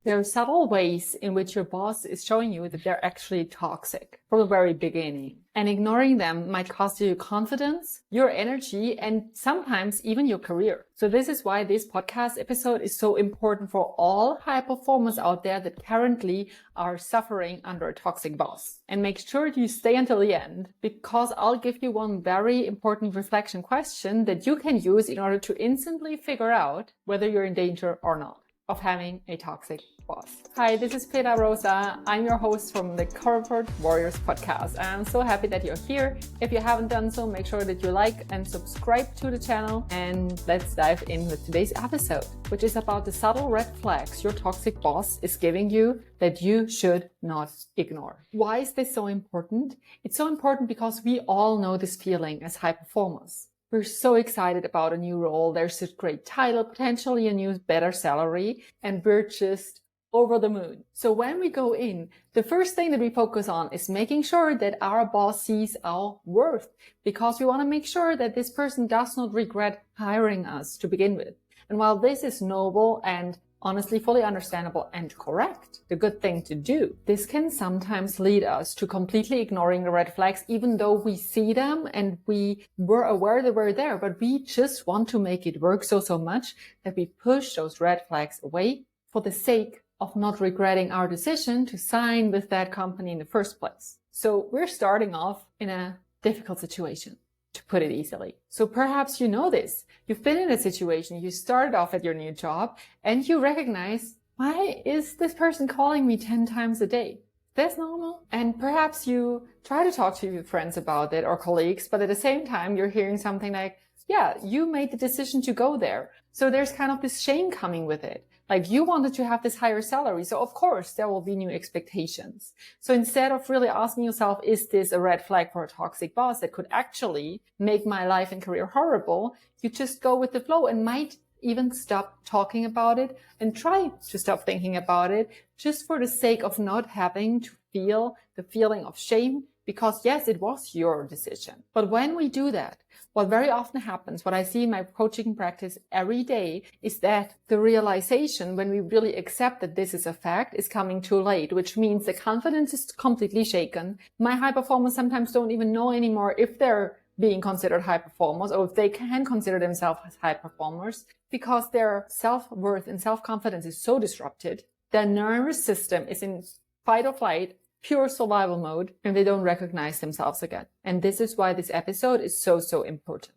There are subtle ways in which your boss is showing you that they're actually toxic from the very beginning. And ignoring them might cost you your confidence, your energy, and sometimes even your career. So this is why this podcast episode is so important for all high performers out there that currently are suffering under a toxic boss. And make sure you stay until the end, because I'll give you one very important reflection question that you can use in order to instantly figure out whether you're in danger or not of having a toxic boss. Hi, this is Fela Rosa. I'm your host from the Corporate Warriors podcast. I'm so happy that you're here. If you haven't done so, make sure that you like and subscribe to the channel. And let's dive in with today's episode, which is about the subtle red flags your toxic boss is giving you that you should not ignore. Why is this so important? It's so important because we all know this feeling as high performers. We're so excited about a new role. There's a great title, potentially a new, better salary, and we're just over the moon. So when we go in, the first thing that we focus on is making sure that our boss sees our worth, because we want to make sure that this person does not regret hiring us to begin with. And while this is noble and honestly fully understandable and correct, the good thing to do, this can sometimes lead us to completely ignoring the red flags, even though we see them and we were aware they were there, but we just want to make it work so much that we push those red flags away for the sake of not regretting our decision to sign with that company in the first place. So we're starting off in a difficult situation, to put it easily. So perhaps you know this. You've been in a situation, you started off at your new job and you recognize, why is this person calling me 10 times a day? That's normal. And perhaps you try to talk to your friends about it or colleagues, but at the same time, you're hearing something like, yeah, you made the decision to go there. So there's kind of this shame coming with it. Like, you wanted to have this higher salary. So of course there will be new expectations. So instead of really asking yourself, is this a red flag for a toxic boss that could actually make my life and career horrible? You just go with the flow and might even stop talking about it and try to stop thinking about it, just for the sake of not having to feel the feeling of shame. Because yes, it was your decision. But when we do that, what very often happens, what I see in my coaching practice every day, is that the realization, when we really accept that this is a fact, is coming too late, which means the confidence is completely shaken. My high performers sometimes don't even know anymore if they're being considered high performers or if they can consider themselves as high performers, because their self-worth and self-confidence is so disrupted. Their nervous system is in fight or flight, pure survival mode, and they don't recognize themselves again. And this is why this episode is so important.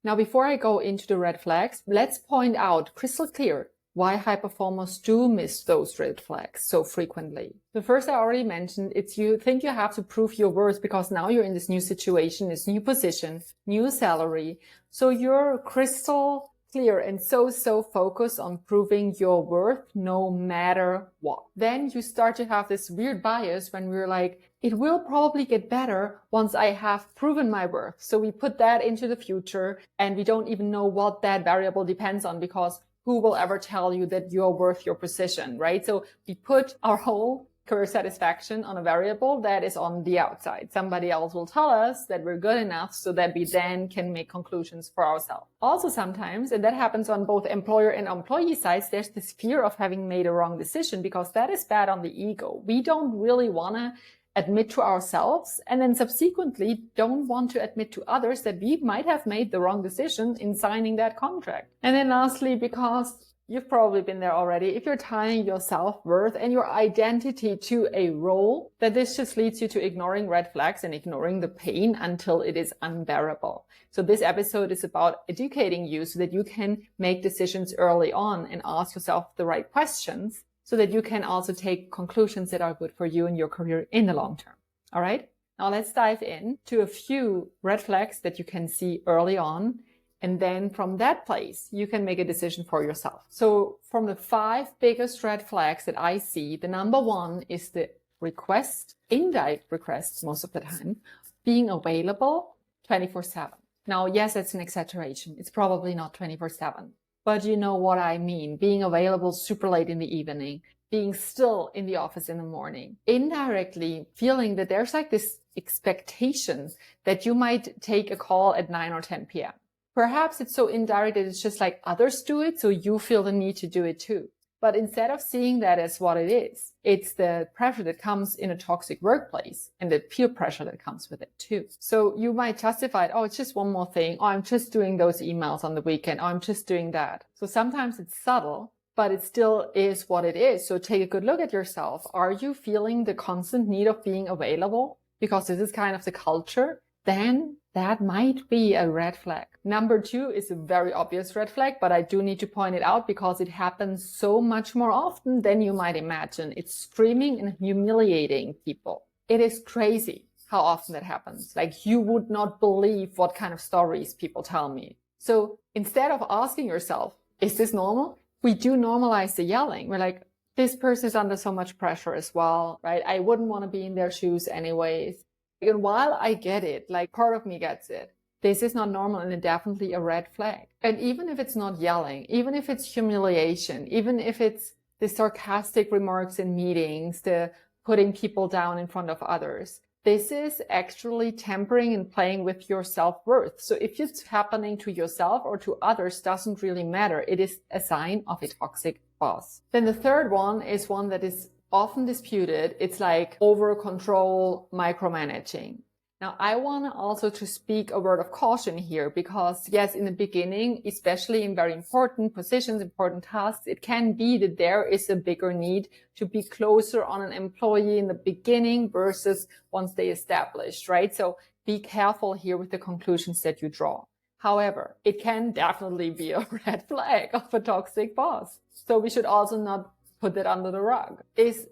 Now, before I go into the red flags, let's point out crystal clear why high performers do miss those red flags so frequently. The first I already mentioned, it's you think you have to prove your worth because now you're in this new situation, this new position, new salary. So you're crystal clear and so focused on proving your worth no matter what. Then you start to have this weird bias when we're like, it will probably get better once I have proven my worth. So we put that into the future and we don't even know what that variable depends on, because who will ever tell you that you're worth your position, right? So we put our whole career satisfaction on a variable that is on the outside. Somebody else will tell us that we're good enough so that we then can make conclusions for ourselves. Also sometimes, and that happens on both employer and employee sides, there's this fear of having made a wrong decision, because that is bad on the ego. We don't really want to admit to ourselves and then subsequently don't want to admit to others that we might have made the wrong decision in signing that contract. And then lastly, because you've probably been there already, if you're tying your self-worth and your identity to a role, that this just leads you to ignoring red flags and ignoring the pain until it is unbearable. So this episode is about educating you so that you can make decisions early on and ask yourself the right questions, so that you can also take conclusions that are good for you and your career in the long term. All right. Now let's dive in to a few red flags that you can see early on. And then from that place, you can make a decision for yourself. So from the 5 biggest red flags that I see, the number 1 is the request, indirect requests most of the time, being available 24/7. Now, yes, that's an exaggeration. It's probably not 24/7, but you know what I mean. Being available super late in the evening, being still in the office in the morning, indirectly feeling that there's like this expectation that you might take a call at 9 or 10 p.m. Perhaps it's so indirect that it's just like others do it, so you feel the need to do it too. But instead of seeing that as what it is, it's the pressure that comes in a toxic workplace and the peer pressure that comes with it too. So you might justify it, oh, it's just one more thing. Oh, I'm just doing those emails on the weekend. Oh, I'm just doing that. So sometimes it's subtle, but it still is what it is. So take a good look at yourself. Are you feeling the constant need of being available? Because this is kind of the culture. Then that might be a red flag. Number 2 is a very obvious red flag, but I do need to point it out because it happens so much more often than you might imagine. It's screaming and humiliating people. It is crazy how often that happens. Like, you would not believe what kind of stories people tell me. So instead of asking yourself, is this normal? We do normalize the yelling. We're like, this person is under so much pressure as well, right? I wouldn't want to be in their shoes anyways. And while I get it, like part of me gets it, this is not normal and definitely a red flag. And even if it's not yelling, even if it's humiliation, even if it's the sarcastic remarks in meetings, the putting people down in front of others, this is actually tampering and playing with your self-worth. So if it's happening to yourself or to others, doesn't really matter. It is a sign of a toxic boss. Then the third one is one that is often disputed. It's like over control, micromanaging. Now, I want also to speak a word of caution here because yes, in the beginning, especially in very important positions, important tasks, it can be that there is a bigger need to be closer on an employee in the beginning versus once they established, right? So be careful here with the conclusions that you draw. However, it can definitely be a red flag of a toxic boss. So we should also not put that under the rug. Is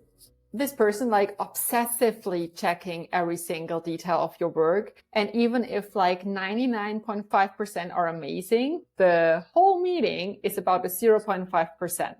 this person like obsessively checking every single detail of your work? And even if like 99.5% are amazing, the whole meeting is about the 0.5%,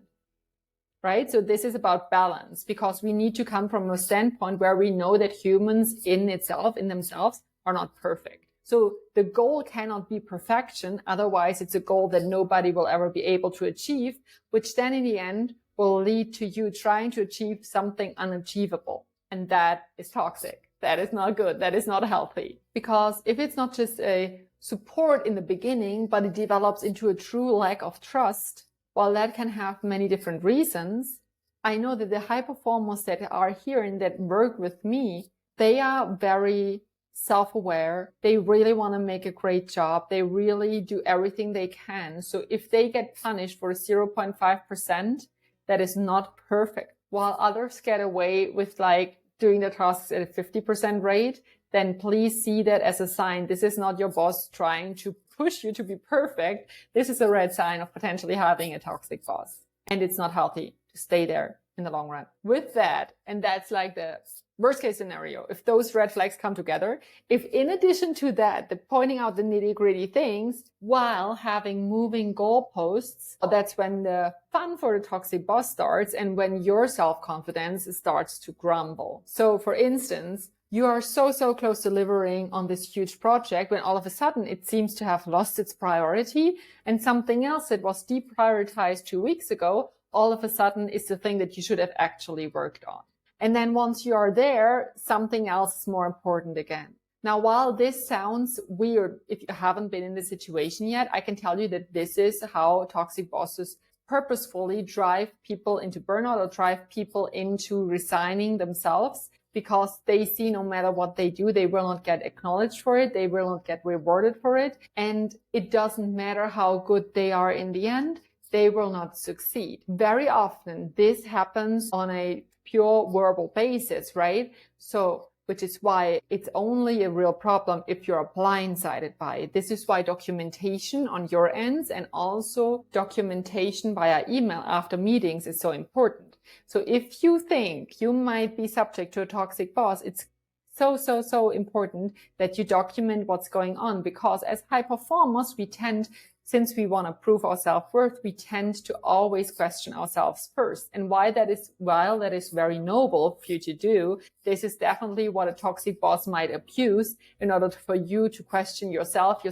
right? So this is about balance because we need to come from a standpoint where we know that humans in themselves are not perfect. So the goal cannot be perfection. Otherwise, it's a goal that nobody will ever be able to achieve, which then in the end will lead to you trying to achieve something unachievable. And that is toxic. That is not good. That is not healthy. Because if it's not just a support in the beginning, but it develops into a true lack of trust, while that can have many different reasons, I know that the high performers that are here and that work with me, they are very self-aware. They really want to make a great job. They really do everything they can. So if they get punished for 0.5%, that is not perfect. While others get away with like doing the tasks at a 50% rate, then please see that as a sign. This is not your boss trying to push you to be perfect. This is a red sign of potentially having a toxic boss. And it's not healthy to stay there in the long run. With that, and that's like the worst case scenario, if those red flags come together, if in addition to that, the pointing out the nitty gritty things while having moving goalposts, that's when the fun for the toxic boss starts and when your self-confidence starts to grumble. So for instance, you are so close to delivering on this huge project when all of a sudden it seems to have lost its priority and something else that was deprioritized 2 weeks ago, all of a sudden is the thing that you should have actually worked on. And then once you are there, something else is more important again. Now, while this sounds weird, if you haven't been in this situation yet, I can tell you that this is how toxic bosses purposefully drive people into burnout or drive people into resigning themselves because they see no matter what they do, they will not get acknowledged for it. They will not get rewarded for it. And it doesn't matter how good they are in the end. They will not succeed. Very often this happens on a pure verbal basis, right? So, which is why it's only a real problem if you're blindsided by it. This is why documentation on your ends and also documentation via email after meetings is so important. So if you think you might be subject to a toxic boss, it's so important that you document what's going on because as high performers, we tend, since we want to prove our self-worth, we tend to always question ourselves first. And while that is very noble for you to do, this is definitely what a toxic boss might abuse in order for you to question yourself,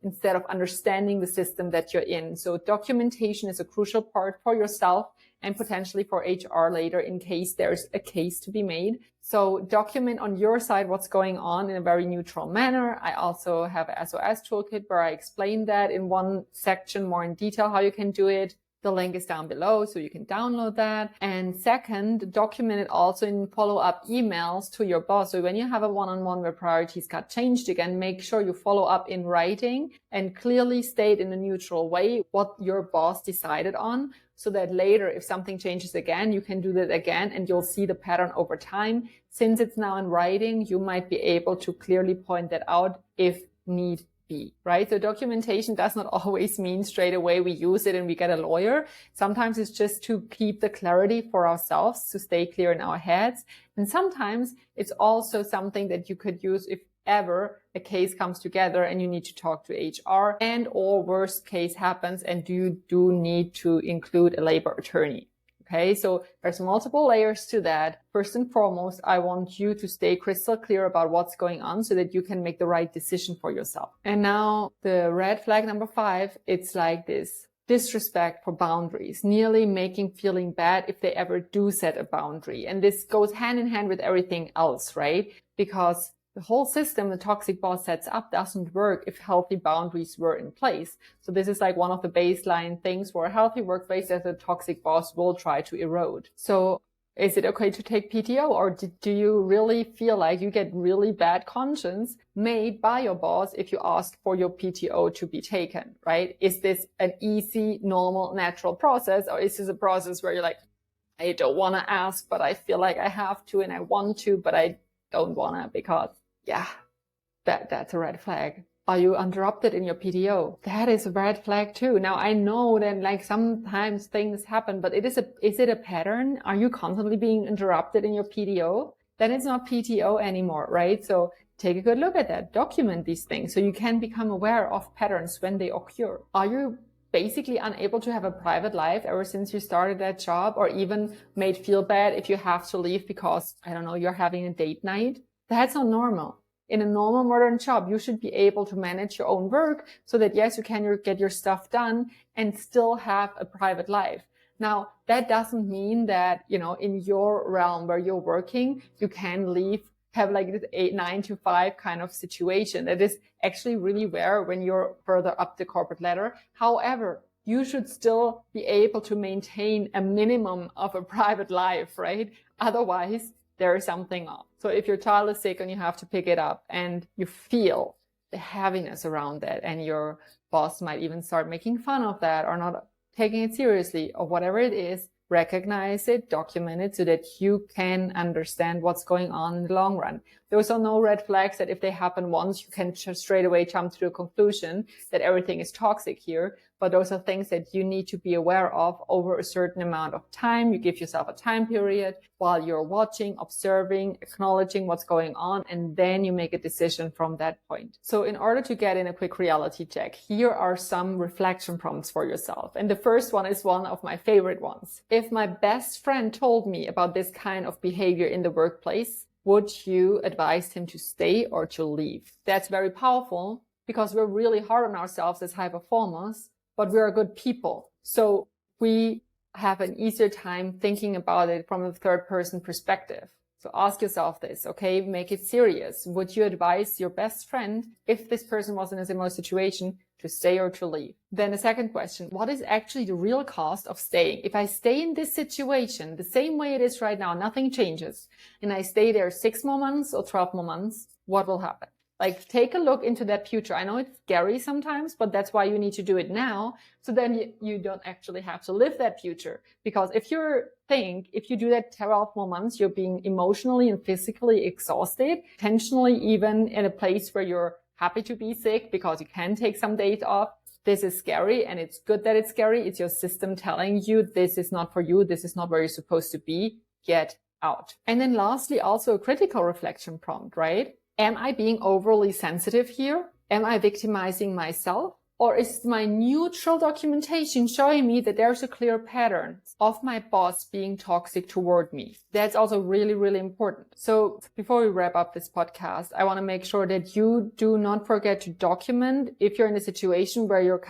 instead of understanding the system that you're in. So documentation is a crucial part for yourself and potentially for HR later in case there's a case to be made. So document on your side what's going on in a very neutral manner. I also have an SOS toolkit where I explain that in one section more in detail how you can do it. The link is down below, so you can download that. And second, document it also in follow-up emails to your boss. So when you have a one-on-one where priorities got changed again, make sure you follow up in writing and clearly state in a neutral way what your boss decided on, so that later, if something changes again, you can do that again and you'll see the pattern over time. Since it's now in writing, you might be able to clearly point that out if need be, right? So documentation does not always mean straight away we use it and we get a lawyer. Sometimes it's just to keep the clarity for ourselves, to stay clear in our heads. And sometimes it's also something that you could use if ever a case comes together and you need to talk to HR, and or worst case happens and you do need to include a labor attorney. Okay, so there's multiple layers to that. First and foremost, I want you to stay crystal clear about what's going on so that you can make the right decision for yourself. And now the red flag number 5, it's like this disrespect for boundaries, nearly making feeling bad if they ever do set a boundary. And this goes hand in hand with everything else, right? Because the whole system the toxic boss sets up doesn't work if healthy boundaries were in place. So this is like one of the baseline things for a healthy workplace that the toxic boss will try to erode. So is it okay to take PTO, or do you really feel like you get really bad conscience made by your boss if you ask for your PTO to be taken, right? Is this an easy, normal, natural process, or is this a process where you're like, I don't want to ask, but I feel like I have to and I want to, but I don't want to because yeah, that's a red flag. Are you interrupted in your PTO? That is a red flag too. Now I know that like sometimes things happen, but is it a pattern? Are you constantly being interrupted in your PTO? Then it's not PTO anymore, right? So take a good look at that. Document these things so you can become aware of patterns when they occur. Are you basically unable to have a private life ever since you started that job, or even made feel bad if you have to leave because, I don't know, you're having a date night? That's not normal. In a normal modern job, you should be able to manage your own work so that yes, you can get your stuff done and still have a private life. Now, that doesn't mean that, you know, in your realm where you're working, you can leave, have like this 9 to 5 kind of situation. That is actually really rare when you're further up the corporate ladder. However, you should still be able to maintain a minimum of a private life, right? Otherwise, there is something off. So if your child is sick and you have to pick it up and you feel the heaviness around that, and your boss might even start making fun of that or not taking it seriously or whatever it is, recognize it, document it so that you can understand what's going on in the long run. Those are no red flags that if they happen once, you can just straight away jump to the conclusion that everything is toxic here. But those are things that you need to be aware of over a certain amount of time. You give yourself a time period while you're watching, observing, acknowledging what's going on, and then you make a decision from that point. So in order to get in a quick reality check, here are some reflection prompts for yourself. And the first one is one of my favorite ones. If my best friend told me about this kind of behavior in the workplace, would you advise him to stay or to leave? That's very powerful because we're really hard on ourselves as high performers, but we are good people. So we have an easier time thinking about it from a third person perspective. So ask yourself this, okay? Make it serious. Would you advise your best friend, if this person was in a similar situation, to stay or to leave? Then the second question, what is actually the real cost of staying? If I stay in this situation the same way it is right now, nothing changes, and I stay there 6 more months or 12 more months, what will happen? Like, take a look into that future. I know it's scary sometimes, but that's why you need to do it now. So then you don't actually have to live that future. Because if you do that 12 more months, you're being emotionally and physically exhausted, potentially even in a place where you're happy to be sick because you can take some days off. This is scary, and it's good that it's scary. It's your system telling you this is not for you. This is not where you're supposed to be. Get out. And then lastly, also a critical reflection prompt, right? Am I being overly sensitive here? Am I victimizing myself? Or is my neutral documentation showing me that there's a clear pattern of my boss being toxic toward me? That's also really, really important. So before we wrap up this podcast, I want to make sure that you do not forget to document if you're in a situation where you're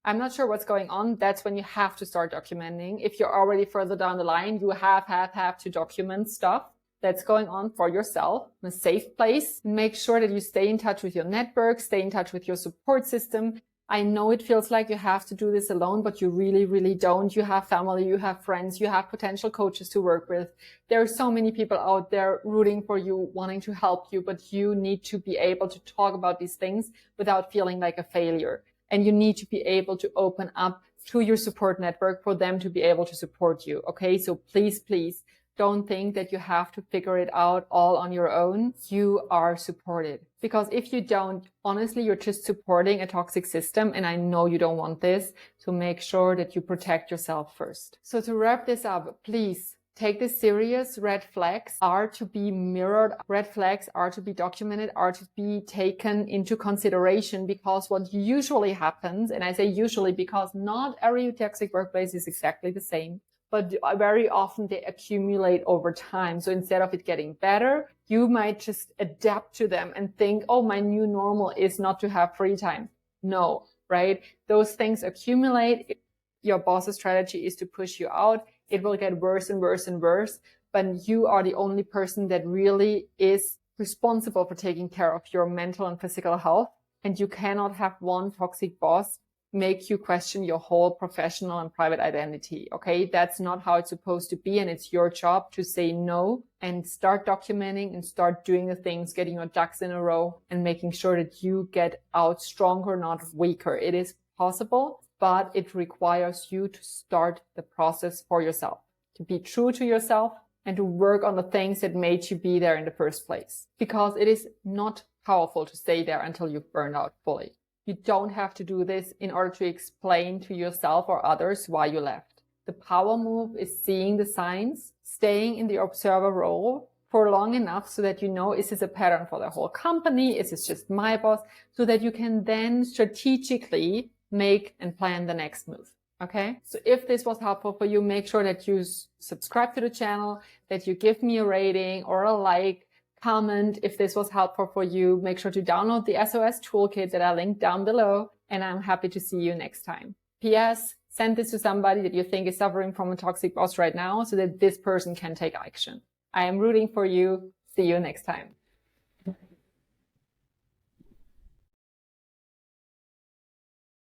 I'm not sure what's going on. That's when you have to start documenting. If you're already further down the line, you have to document stuff that's going on for yourself in a safe place. Make sure that you stay in touch with your network, stay in touch with your support system. I know it feels like you have to do this alone, but you really, really don't. You have family, you have friends, you have potential coaches to work with. There are so many people out there rooting for you, wanting to help you, but you need to be able to talk about these things without feeling like a failure. And you need to be able to open up to your support network for them to be able to support you. Okay. So please, please don't think that you have to figure it out all on your own. You are supported, because if you don't, honestly, you're just supporting a toxic system. And I know you don't want this. So make sure that you protect yourself first. So to wrap this up, please take this serious. Red flags are to be mirrored. Red flags are to be documented, are to be taken into consideration, because what usually happens, and I say usually because not every toxic workplace is exactly the same, but very often they accumulate over time. So instead of it getting better, you might just adapt to them and think, oh, my new normal is not to have free time. No, right? Those things accumulate. Your boss's strategy is to push you out. It will get worse and worse and worse, but you are the only person that really is responsible for taking care of your mental and physical health. And you cannot have one toxic boss make you question your whole professional and private identity. Okay. That's not how it's supposed to be. And it's your job to say no and start documenting and start doing the things, getting your ducks in a row and making sure that you get out stronger, not weaker. It is possible, but it requires you to start the process for yourself, to be true to yourself and to work on the things that made you be there in the first place. Because it is not powerful to stay there until you've burned out fully. You don't have to do this in order to explain to yourself or others why you left. The power move is seeing the signs, staying in the observer role for long enough so that you know, is this a pattern for the whole company? Is this just my boss? So that you can then strategically make and plan the next move. Okay. So if this was helpful for you, make sure that you subscribe to the channel, that you give me a rating or a like. Comment if this was helpful for you. Make sure to download the SOS toolkit that I linked down below, and I'm happy to see you next time. P.S. Send this to somebody that you think is suffering from a toxic boss right now so that this person can take action. I am rooting for you. See you next time.